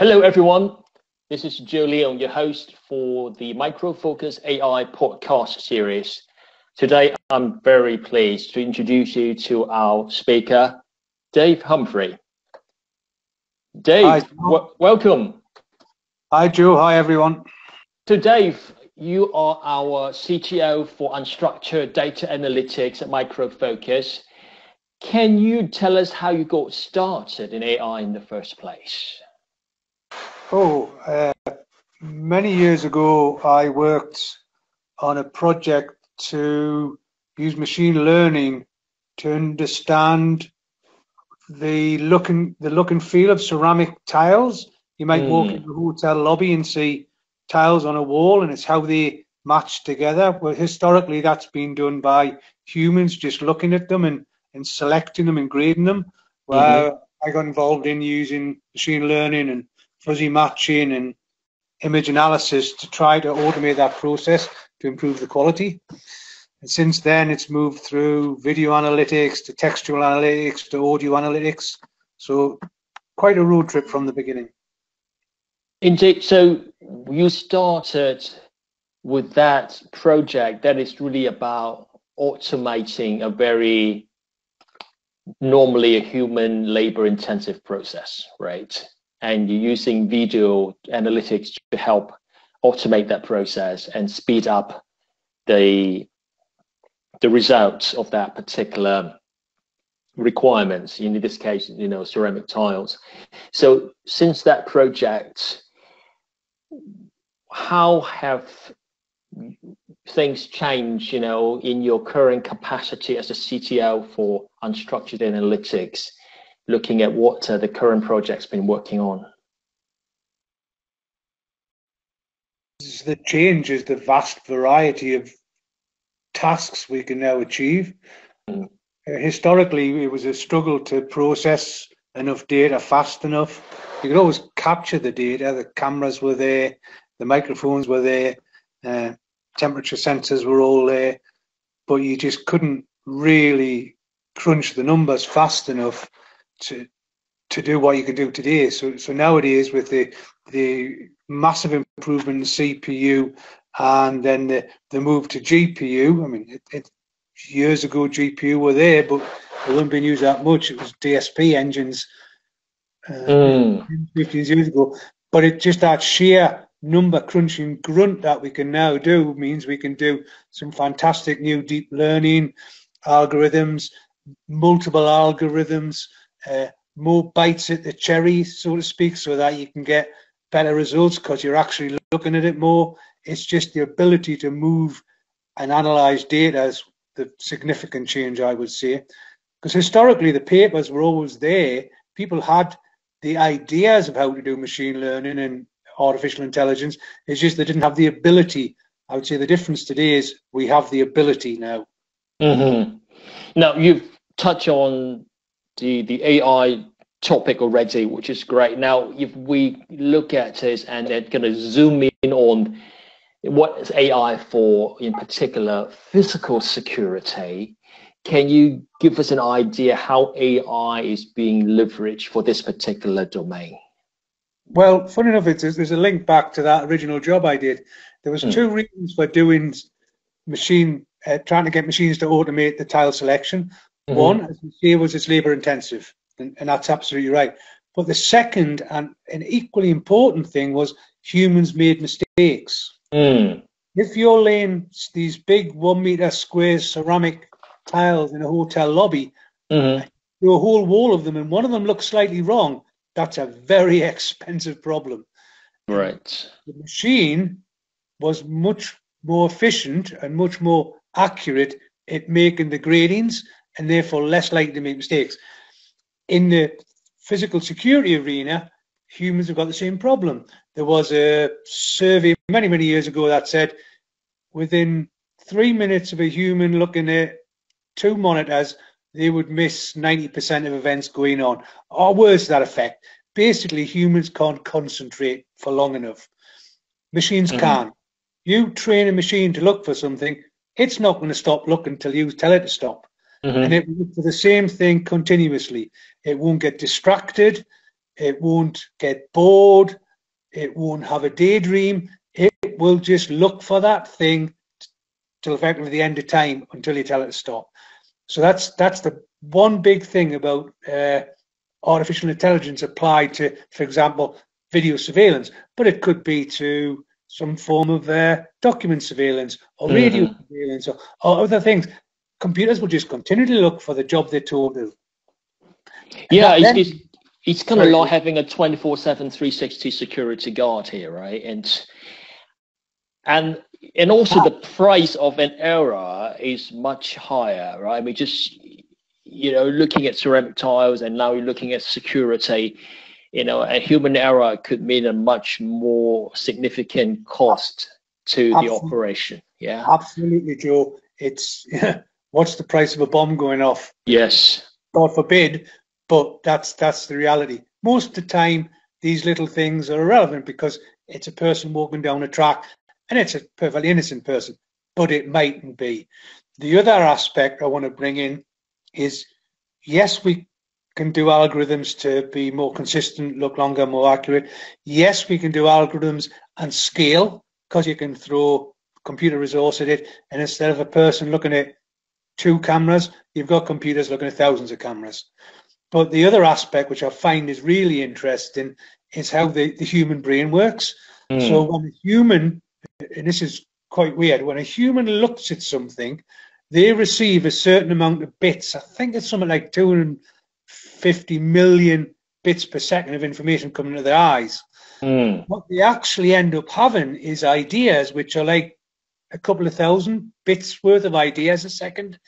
Hello, everyone. This is Joe Leon, your host for the Micro Focus AI podcast series. Today, I'm very pleased to introduce you to our speaker, Dave Humphrey. Dave, welcome. Hi, Joe. Hi, everyone. So, Dave, you are our CTO for Unstructured Data Analytics at Micro Focus. Can you tell us how you got started in AI in the first place? Many years ago, I worked on a project to use machine learning to understand the look and feel of ceramic tiles. You might walk into a hotel lobby and see tiles on a wall, and it's how they match together. Well, historically, that's been done by humans just looking at them and selecting them and grading them. Well, I got involved in using machine learning and fuzzy matching and image analysis to try to automate that process to improve the quality. And since then, it's moved through video analytics to textual analytics to audio analytics. So quite a road trip from the beginning. Indeed. So you started with that project that is really about automating a very normally a human labor intensive process, right? And you're using video analytics to help automate that process and speed up the results of that particular requirements, in this case, ceramic tiles. So since that project, how have things changed, in your current capacity as a CTO for Unstructured Analytics, looking at what the current project's been working on? The change is the vast variety of tasks we can now achieve. Historically, it was a struggle to process enough data fast enough. You could always capture the data. The cameras were there, the microphones were there, temperature sensors were all there, but you just couldn't really crunch the numbers fast enough to do what you can do today. So nowadays, with the massive improvement in CPU and then the move to GPU, I mean, years ago GPU were there, but they weren't being used that much. It was DSP engines 15 years ago. But it just that sheer number crunching grunt that we can now do means we can do some fantastic new deep learning algorithms, multiple algorithms, more bites at the cherry, so to speak, so that you can get better results because you're actually looking at it more. It's just the ability to move and analyze data is the significant change, I would say. Because historically, the papers were always there. People had the ideas of how to do machine learning and artificial intelligence. It's just they didn't have the ability. I would say the difference today is we have the ability now. Now, you've touched on the AI topic already, which is great. Now, if we look at this and then kind of zoom in on what is AI for, in particular, physical security, can you give us an idea how AI is being leveraged for this particular domain? Well, funny enough, there's a link back to that original job I did. There was two reasons for doing trying to get machines to automate the tile selection. One, as you say, was it's labor intensive, and that's absolutely right. But the second and an equally important thing was humans made mistakes. If you're laying these big 1 meter square ceramic tiles in a hotel lobby, do a whole wall of them, and one of them looks slightly wrong, that's a very expensive problem. Right. The machine was much more efficient and much more accurate at making the gradings and therefore less likely to make mistakes. In the physical security arena, humans have got the same problem. There was a survey many, many years ago that said within 3 minutes of a human looking at 2 monitors, they would miss 90% of events going on, or words to that effect. Basically, humans can't concentrate for long enough. Machines can. You train a machine to look for something, it's not going to stop looking until you tell it to stop. And it will look for the same thing continuously. It won't get distracted. it won't get bored, it won't have a daydream, it will just look for that thing till effectively the end of time until you tell it to stop. So that's the one big thing about artificial intelligence applied to, for example, video surveillance, but it could be to some form of document surveillance or radio surveillance or other things. Computers will just continue to look for the job they're told to. Yeah, it's kind of like having a 24/7, 360 security guard here, right? And also the price of an error is much higher, right? I mean, just, you know, looking at ceramic tiles and now you're looking at security, you know, a human error could mean a much more significant cost to the operation. Yeah, absolutely, Joe. It's what's the price of a bomb going off? Yes, God forbid, but that's the reality. Most of the time, these little things are irrelevant because it's a person walking down a track and it's a perfectly innocent person, but it mightn't be. The other aspect I want to bring in is, yes, we can do algorithms to be more consistent, look longer, more accurate. Yes, we can do algorithms and scale, because you can throw computer resource at it, and instead of a person looking at 2 cameras, you've got computers looking at thousands of cameras. But the other aspect, which I find is really interesting, is how the human brain works. So when a human, and this is quite weird, when a human looks at something, they receive a certain amount of bits. I think it's something like 250 million bits per second of information coming to their eyes. What they actually end up having is ideas, which are like a couple of thousand bits worth of ideas a second.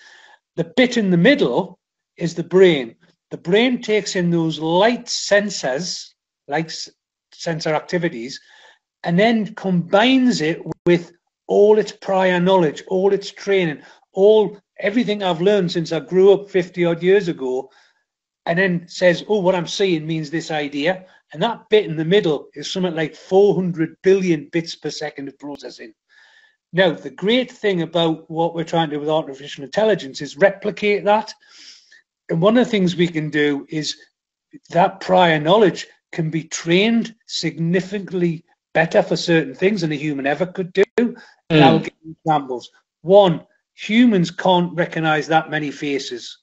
The bit in the middle is the brain. The brain takes in those light sensors, like sensor activities, and then combines it with all its prior knowledge, all its training, everything I've learned since I grew up 50 odd years ago, and then says, oh, what I'm seeing means this idea. And that bit in the middle is something like 400 billion bits per second of processing. Now, the great thing about what we're trying to do with artificial intelligence is replicate that. And one of the things we can do is that prior knowledge can be trained significantly better for certain things than a human ever could do. And I'll give you examples. One, humans can't recognize that many faces,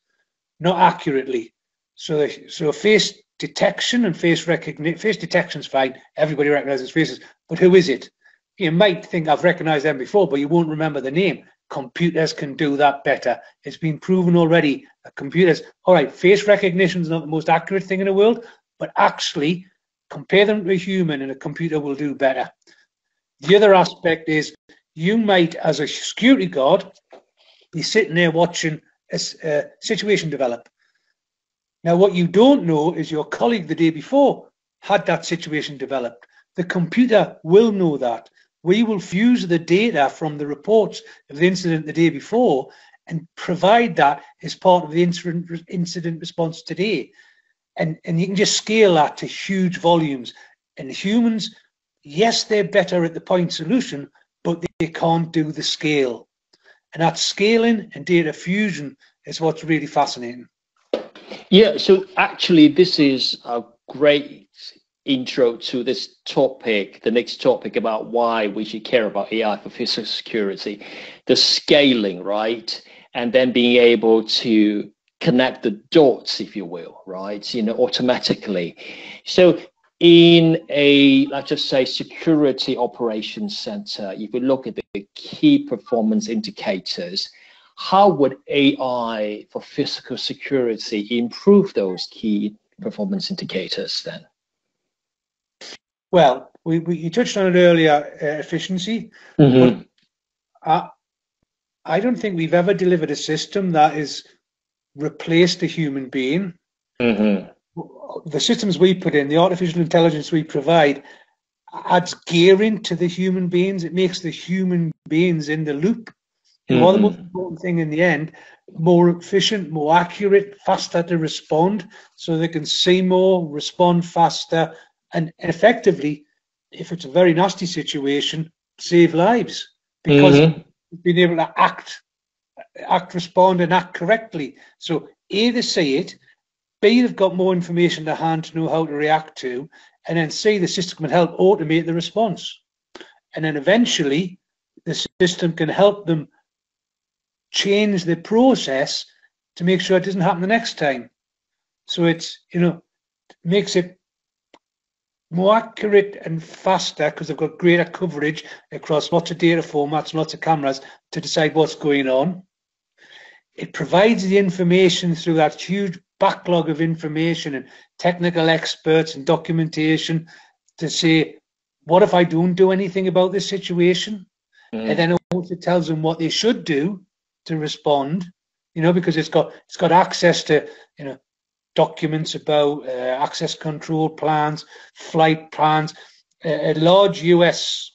not accurately. So face detection and face recognition, face detection is fine. Everybody recognizes faces, but who is it? You might think I've recognized them before, but you won't remember the name. Computers can do that better. It's been proven already that computers, all right, face recognition is not the most accurate thing in the world, but actually compare them to a human and a computer will do better. The other aspect is you might, as a security guard, be sitting there watching a situation develop. Now, what you don't know is your colleague the day before had that situation developed. The computer will know that. We will fuse the data from the reports of the incident the day before and provide that as part of the incident response today. And you can just scale that to huge volumes. And humans, yes, they're better at the point solution, but they can't do the scale. And that scaling and data fusion is what's really fascinating. Yeah, so actually this is a great intro to this topic, the next topic about why we should care about AI for physical security, the scaling, right? And then being able to connect the dots, if you will, right? You know, automatically. So in a, let's just say, security operations center, if you look at the key performance indicators, how would AI for physical security improve those key performance indicators then? Well, you touched on it earlier, efficiency. Mm-hmm. But I don't think we've ever delivered a system that has replaced a human being. Mm-hmm. The systems we put in, the artificial intelligence we provide, adds gearing to the human beings. It makes the human beings in the loop, who are the most important thing in the end, more efficient, more accurate, faster to respond, so they can see more, respond faster, and effectively, if it's a very nasty situation, save lives, because being able to act, respond, and act correctly. So A, they see it, B, they've got more information to hand to know how to react to, and then C, the system can help automate the response. And then eventually the system can help them change the process to make sure it doesn't happen the next time. So it's, makes it more accurate and faster because they've got greater coverage across lots of data formats, lots of cameras to decide what's going on. It provides the information through that huge backlog of information and technical experts and documentation to say, what if I don't do anything about this situation? And then it also tells them what they should do to respond, because it's got access to, documents about access control plans, flight plans. A large US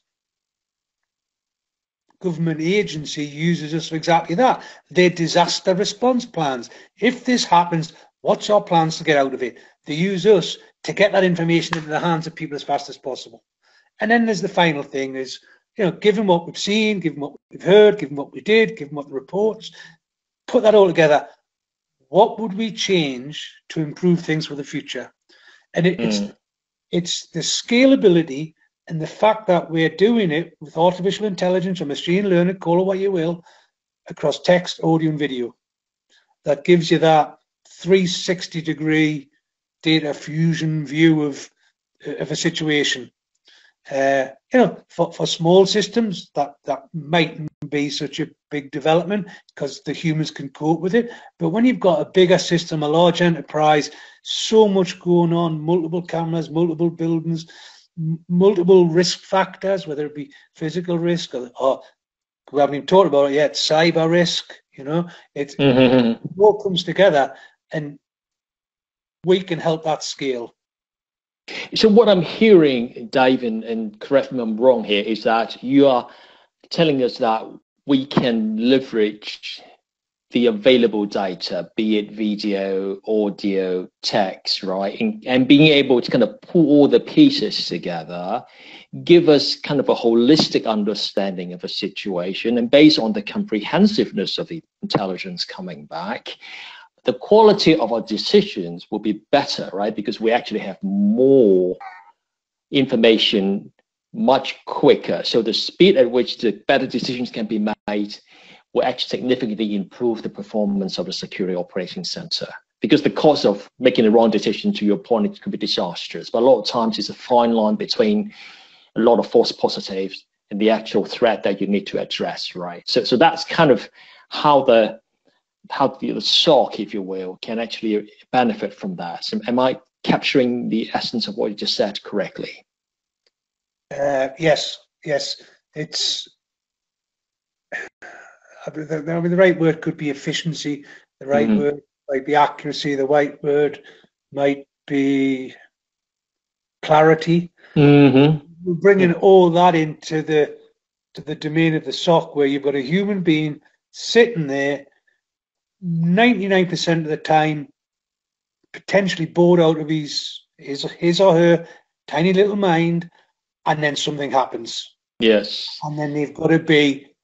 government agency uses us for exactly that. Their disaster response plans. If this happens, what's our plans to get out of it? They use us to get that information into the hands of people as fast as possible. And then there's the final thing is, given what we've seen, given what we've heard, given what we did, given what the reports, put that all together. What would we change to improve things for the future? And it's the scalability and the fact that we're doing it with artificial intelligence or machine learning, call it what you will, across text, audio, and video. That gives you that 360-degree data fusion view of a situation. For small systems, that mightn't be such a big development because the humans can cope with it. But when you've got a bigger system, a large enterprise, so much going on, multiple cameras, multiple buildings, multiple risk factors, whether it be physical risk or we haven't even talked about it yet, cyber risk, it all comes together and we can help that scale. So what I'm hearing, Dave, and correct me if I'm wrong here, is that you are telling us that we can leverage the available data, be it video, audio, text, right? And being able to kind of pull all the pieces together, give us kind of a holistic understanding of a situation. And based on the comprehensiveness of the intelligence coming back, the quality of our decisions will be better, right? Because we actually have more information much quicker. So the speed at which the better decisions can be made will actually significantly improve the performance of the security operations center. Because the cost of making the wrong decision, to your point, it could be disastrous. But a lot of times it's a fine line between a lot of false positives and the actual threat that you need to address, right? So that's kind of how the SOC, if you will, can actually benefit from that. So am I capturing the essence of what you just said correctly? Yes. It's, the right word could be efficiency. The right word might be accuracy. The right word might be clarity. We're bringing all that into the domain of the SOC, where you've got a human being sitting there 99% of the time, potentially bored out of his or her tiny little mind, and then something happens. Yes. And then they've got to be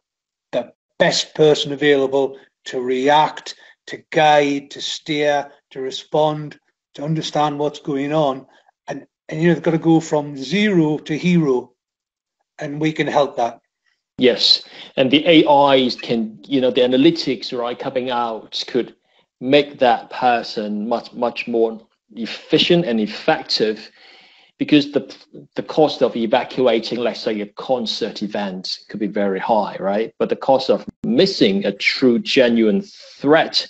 the best person available to react, to guide, to steer, to respond, to understand what's going on. And they've got to go from zero to hero, and we can help that. Yes, and the AIs can, the analytics, right, coming out could make that person much more efficient and effective, because the cost of evacuating, let's say, a concert event could be very high, right? But the cost of missing a true, genuine threat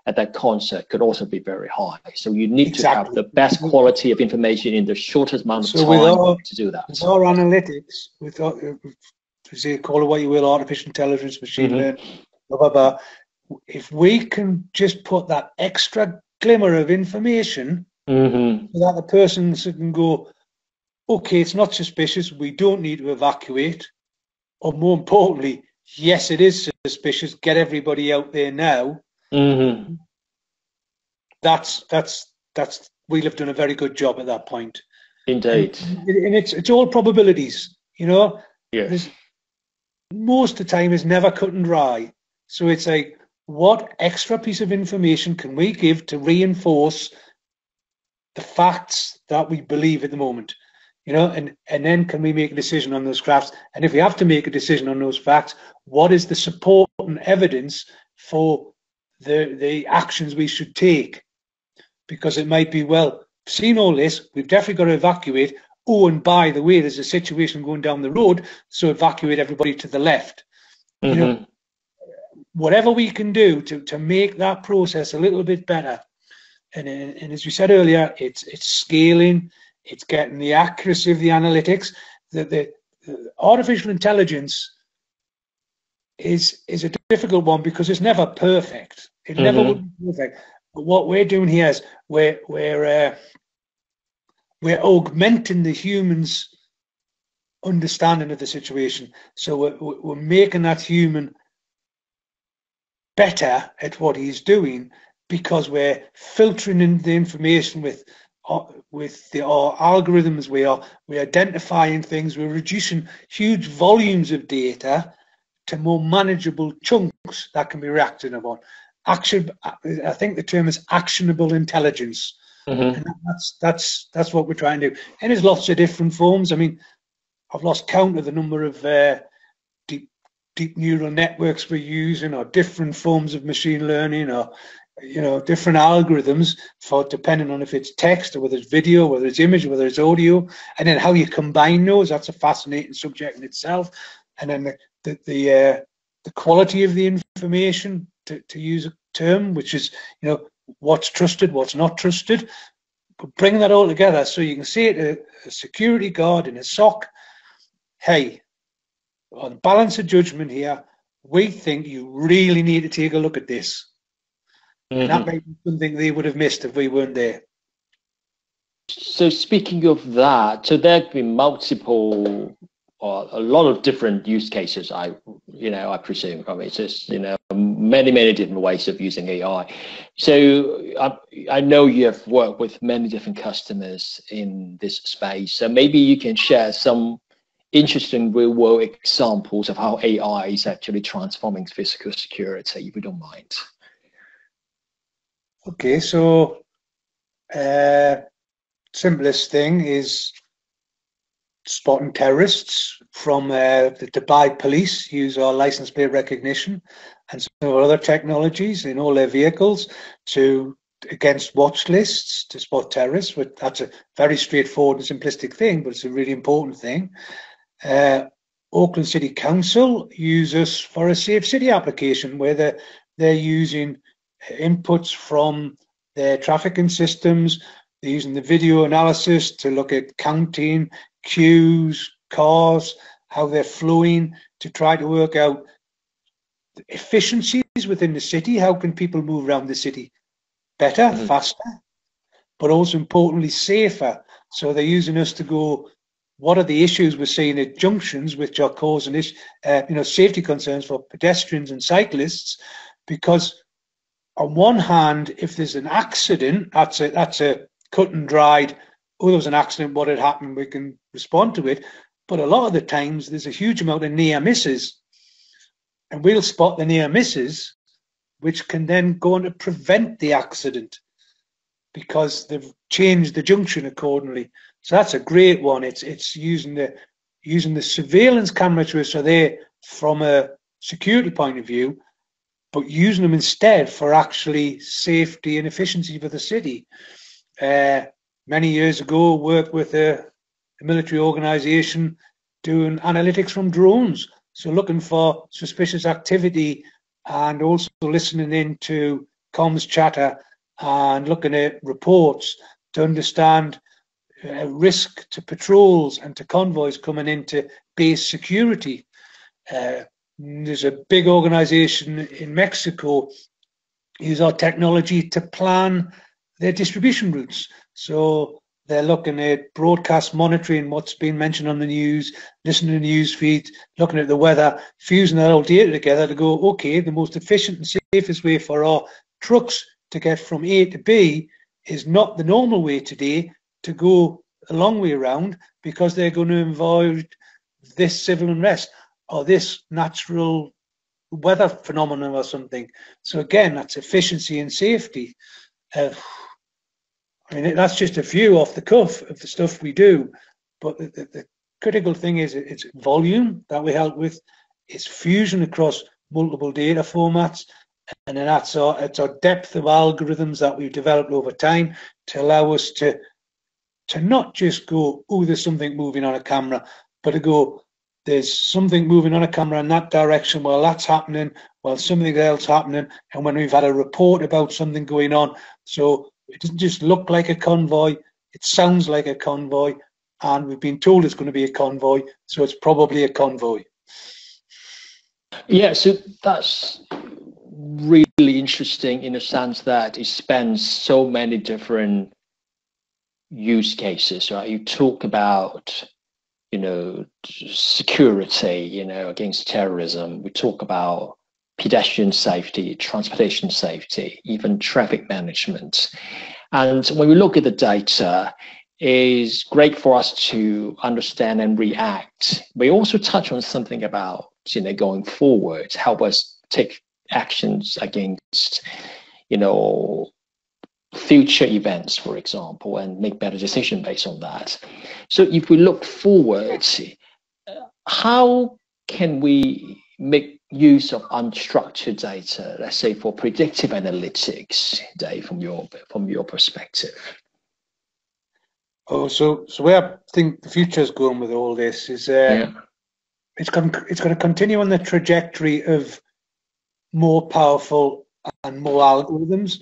at that concert could also be very high. So you need to have the best quality of information in the shortest amount of time to do that. With our analytics, call it what you will, artificial intelligence, machine learning, blah, blah, blah. If we can just put that extra glimmer of information so that the person can go, okay, it's not suspicious, we don't need to evacuate, or more importantly, yes, it is suspicious, get everybody out there now. That's we'll have done a very good job at that point. Indeed. And it's all probabilities, Yes. Most of the time is never cut and dry. So it's like, what extra piece of information can we give to reinforce the facts that we believe at the moment? You know, and then can we make a decision on those graphs? And if we have to make a decision on those facts, what is the support and evidence for the actions we should take? Because it might be, well, seen all this, we've definitely got to evacuate. Oh, and by the way, there's a situation going down the road, so evacuate everybody to the left. You know, whatever we can do to make that process a little bit better. And as we said earlier, it's scaling, it's getting the accuracy of the analytics. The artificial intelligence is a difficult one because it's never perfect. It never will be perfect. But what we're doing here is we're augmenting the human's understanding of the situation. So we're making that human better at what he's doing because we're filtering in the information with our algorithms. We're identifying things. We're reducing huge volumes of data to more manageable chunks that can be reacted upon. I think the term is actionable intelligence. And that's what we're trying to do. And there's lots of different forms. I mean, I've lost count of the number of deep neural networks we're using, or different forms of machine learning, or different algorithms for depending on if it's text or whether it's video, whether it's image, whether it's audio, and then how you combine those. That's a fascinating subject in itself. And then the quality of the information, to use a term, which is what's trusted, what's not trusted. But bring that all together so you can say to a security guard in a SOC, hey, on balance of judgment here, we think you really need to take a look at this. And that might be something they would have missed if we weren't there. So speaking of that, so there have been multiple or a lot of different use cases, I presume. I mean, it's just, many different ways of using AI. So I know you have worked with many different customers in this space. So maybe you can share some interesting real-world examples of how AI is actually transforming physical security, if you don't mind. Okay, so simplest thing is spotting terrorists from the Dubai police use our license plate recognition and some other technologies in all their vehicles against watch lists to spot terrorists. But that's a very straightforward and simplistic thing, but it's a really important thing. Auckland City Council use us for a safe city application where they're using inputs from their trafficking systems. They're using the video analysis to look at counting queues, cars, how they're flowing, to try to work out efficiencies within the city. How can people move around the city better, faster, but also importantly safer? So they're using us to go, what are the issues we're seeing at junctions which are causing safety concerns for pedestrians and cyclists? Because on one hand, if there's an accident, that's a cut and dried, oh, there was an accident, what had happened, we can respond to it. But a lot of the times there's a huge amount of near misses, and we'll spot the near misses, which can then go on to prevent the accident because they've changed the junction accordingly. So that's a great one. It's using the surveillance cameras which are there from a security point of view, but using them instead for actually safety and efficiency for the city. Many years ago, worked with a military organization doing analytics from drones. So looking for suspicious activity and also listening in to comms chatter and looking at reports to understand risk to patrols and to convoys coming into base security. There's a big organization in Mexico use our technology to plan their distribution routes. So they're looking at broadcast monitoring what's been mentioned on the news, listening to the news feeds, looking at the weather, fusing that all data together to go, okay, the most efficient and safest way for our trucks to get from A to B is not the normal way today, to go a long way around, because they're going to avoid this civil unrest or this natural weather phenomenon or something. So again, that's efficiency and safety. I mean, that's just a few off the cuff of the stuff we do, but the critical thing is it's volume that we help with, it's fusion across multiple data formats, and then it's our depth of algorithms that we've developed over time to allow us to not just go, oh, there's something moving on a camera, but to go, there's something moving on a camera in that direction, well, that's happening, well, something else happening, and when we've had a report about something going on, so it doesn't just look like a convoy, it sounds like a convoy, and we've been told it's going to be a convoy, so it's probably a convoy. Yeah, so that's really interesting in the sense that it spans so many different use cases, right? You talk about, you know, security, you know, against terrorism. We talk about pedestrian safety, transportation safety, even traffic management. And when we look at the data, it's great for us to understand and react. We also touch on something about, you know, going forward, help us take actions against, you know, future events, for example, and make better decisions based on that. So if we look forward, how can we make use of unstructured data, let's say for predictive analytics, Dave, from your perspective? Oh, so where I think the future is going with all this is it's going to continue on the trajectory of more powerful and more algorithms,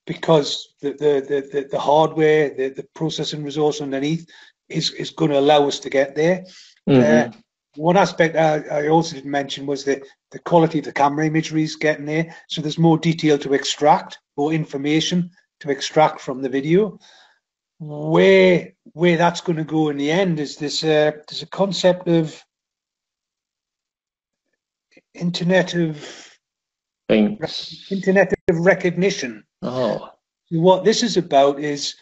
because the hardware, the processing resource underneath is going to allow us to get there. Mm-hmm. One aspect I also didn't mention was the quality of the camera imagery is getting there. So there's more detail to extract, more information to extract from the video. Where that's going to go in the end is this. There's a concept of Internet of recognition. Oh. What this is about is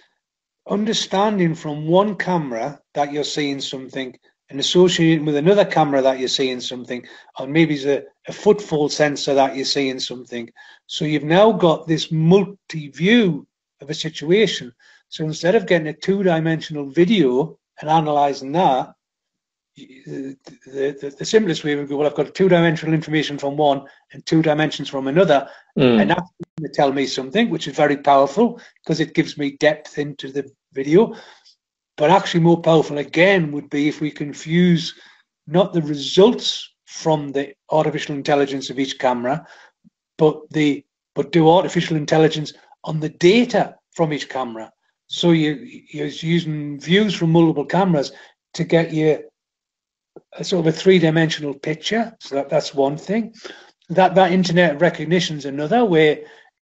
understanding from one camera that you're seeing something and associating with another camera that you're seeing something, or maybe it's a footfall sensor that you're seeing something. So you've now got this multi-view of a situation. So instead of getting a two-dimensional video and analyzing that, the simplest way would go, well, I've got two-dimensional information from one and 2 dimensions from another, and that's going to tell me something, which is very powerful because it gives me depth into the video. But actually more powerful again would be if we can fuse not the results from the artificial intelligence of each camera, but do artificial intelligence on the data from each camera. So you're using views from multiple cameras to get you a sort of a 3-dimensional picture. So that's one thing. That internet recognition is another, where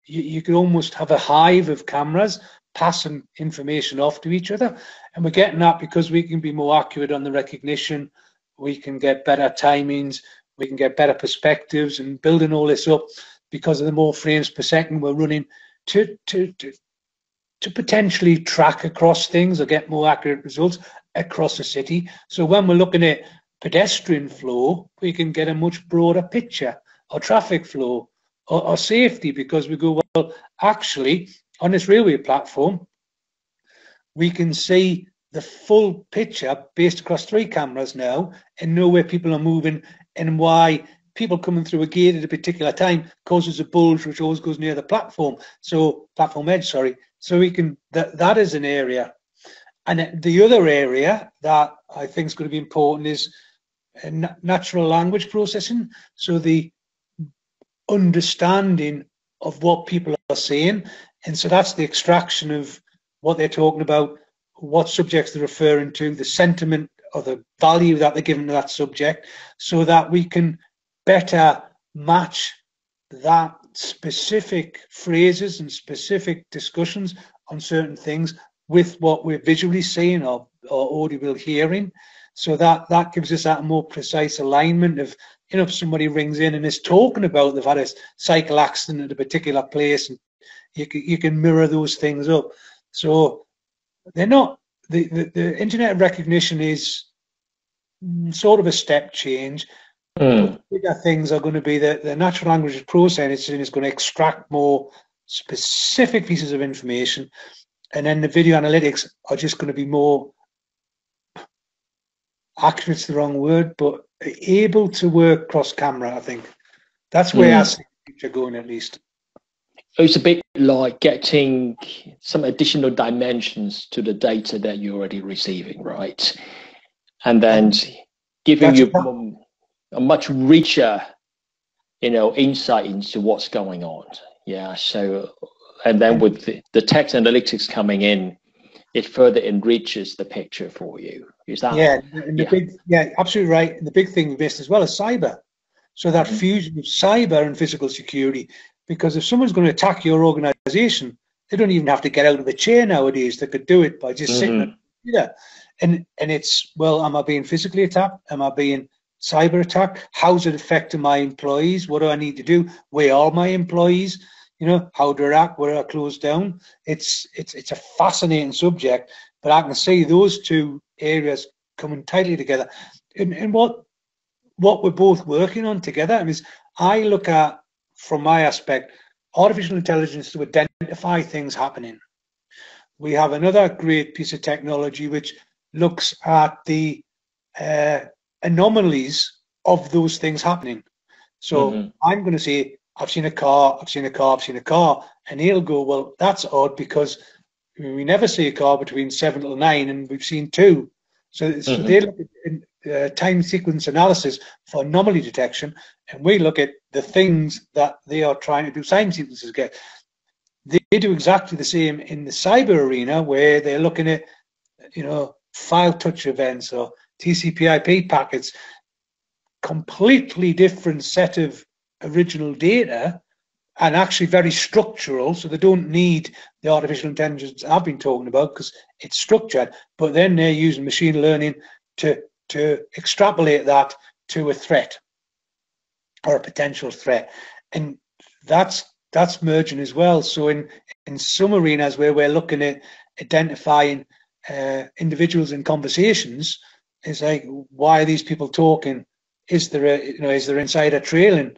you could almost have a hive of cameras passing information off to each other. And we're getting that because we can be more accurate on the recognition, we can get better timings, we can get better perspectives, and building all this up because of the more frames per second we're running to potentially track across things or get more accurate results across a city. So when we're looking at pedestrian flow, we can get a much broader picture, or traffic flow, or safety, because we go, well, actually, on this railway platform, we can see the full picture based across 3 cameras now and know where people are moving and why people coming through a gate at a particular time causes a bulge which always goes near the platform. So platform edge, sorry. So we can, that is an area. And the other area that I think is going to be important is natural language processing. So the understanding of what people are saying. And so that's the extraction of what they're talking about, what subjects they're referring to, the sentiment or the value that they're giving to that subject, so that we can better match that specific phrases and specific discussions on certain things with what we're visually seeing or audible hearing. So that gives us that more precise alignment of, you know, if somebody rings in and is talking about they've had a cycle accident at a particular place, and you can mirror those things up. So they're not, the internet recognition is sort of a step change, But Mm. the bigger things are going to be the natural language processing is going to extract more specific pieces of information, and then the video analytics are just going to be more accurate's the wrong word, but able to work cross camera. I think that's where I Mm. see the future going, at least. It's a bit like getting some additional dimensions to the data that you're already receiving, right? And then giving That's you a much richer, insight into what's going on. Yeah. So, and then with the text analytics coming in, it further enriches the picture for you. Is that? yeah, and Yeah. absolutely right. And the big thing we missed as well is cyber. So that Mm-hmm. fusion of cyber and physical security, because if someone's going to attack your organization, they don't even have to get out of a chair nowadays. They could do it by just sitting at Mm-hmm. the computer. And it's, well, am I being physically attacked? Am I being cyber attacked? How's it affecting my employees? What do I need to do? Where are my employees? How do I act? Where do I close down? It's a fascinating subject, but I can see those two areas coming tightly together. And what we're both working on together is, I look at, from my aspect, artificial intelligence to identify things happening. We have another great piece of technology which looks at the uh, anomalies of those things happening. So Mm-hmm. I'm going to say, I've seen a car, I've seen a car, I've seen a car. And he'll go, well, that's odd because we never see a car between 7 till 9 and we've seen two. So they Mm-hmm. look at time sequence analysis for anomaly detection, and we look at the things that they are trying to do time sequences get. They do exactly the same in the cyber arena, where they're looking at, file touch events or TCP/IP packets, completely different set of original data, and actually very structural, so they don't need the artificial intelligence I've been talking about because it's structured, but then they're using machine learning to extrapolate that to a threat or a potential threat. And that's merging as well. So in some arenas where we're looking at identifying individuals in conversations, it's like, why are these people talking? Is there is there insider trading,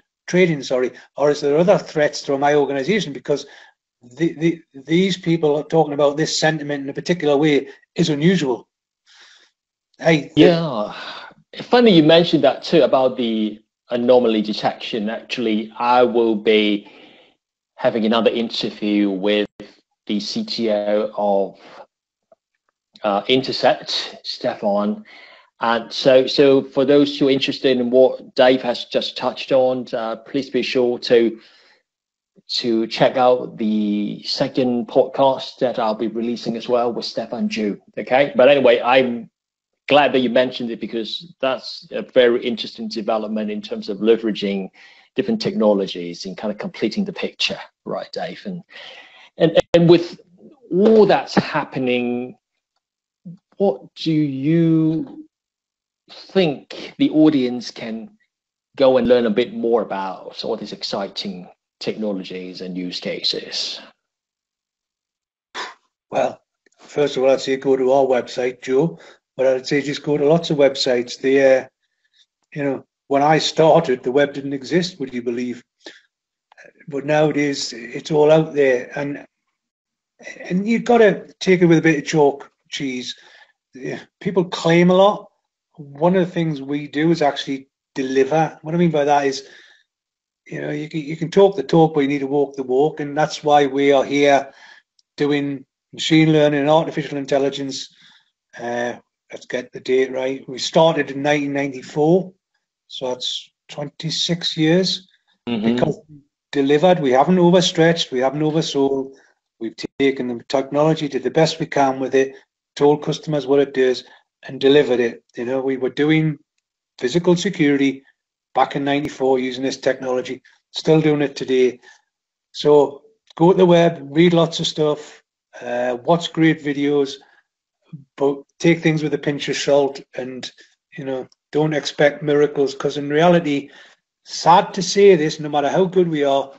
or is there other threats to my organization? Because these people are talking about this sentiment in a particular way is unusual. Yeah. Funny you mentioned that too about the anomaly detection. Actually, I will be having another interview with the CTO of Intercept, Stefan. And so for those who are interested in what Dave has just touched on, please be sure to check out the second podcast that I'll be releasing as well with Stefan Ju. Okay. But anyway, I'm glad that you mentioned it because that's a very interesting development in terms of leveraging different technologies and kind of completing the picture, right, Dave? And with all that's happening, what do you think the audience can go and learn a bit more about all these exciting technologies and use cases? Well, first of all, I'd say go to our website, Joe, but I'd say just go to lots of websites. When I started, the web didn't exist, would you believe? But nowadays, it's all out there, and you've got to take it with a bit of chalk, cheese. People claim a lot. One of the things we do is actually deliver. What I mean by that is, you can talk the talk, but you need to walk the walk, and that's why we are here doing machine learning and artificial intelligence. Let's get the date right. We started in 1994, so that's 26 years. Mm-hmm. Because we delivered, we haven't overstretched, we haven't oversold. We've taken the technology, did the best we can with it, told customers what it does, and delivered it. We were doing physical security back in 94 using this technology, still doing it today. So go to the web, read lots of stuff, watch great videos, but take things with a pinch of salt, and don't expect miracles, because in reality, sad to say this, no matter how good we are,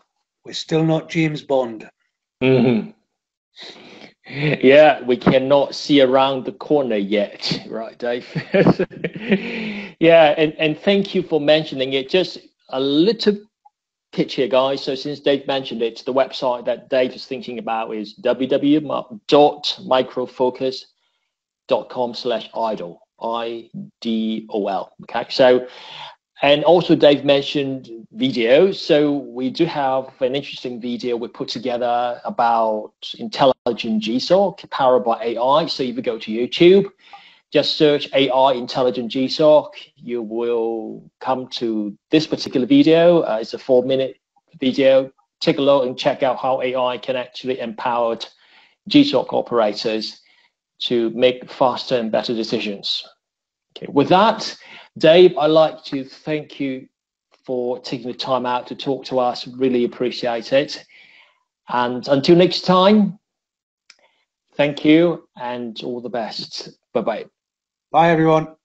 we're still not James Bond. Mm-hmm. Yeah, we cannot see around the corner yet, right, Dave? Yeah, and thank you for mentioning it. Just a little pitch here, guys. So since Dave mentioned it, the website that Dave is thinking about is www.microfocus.com/idol, IDOL. Okay, so, and also Dave mentioned videos. So we do have an interesting video we put together about intelligent GSOC powered by AI. So if you go to YouTube, just search AI intelligent GSOC, you will come to this particular video. It's a 4-minute video. Take a look and check out how AI can actually empower GSOC operators to make faster and better decisions. Okay. With that, Dave, I'd like to thank you for taking the time out to talk to us. Really appreciate it. And until next time, thank you and all the best. Bye-bye. Bye, everyone.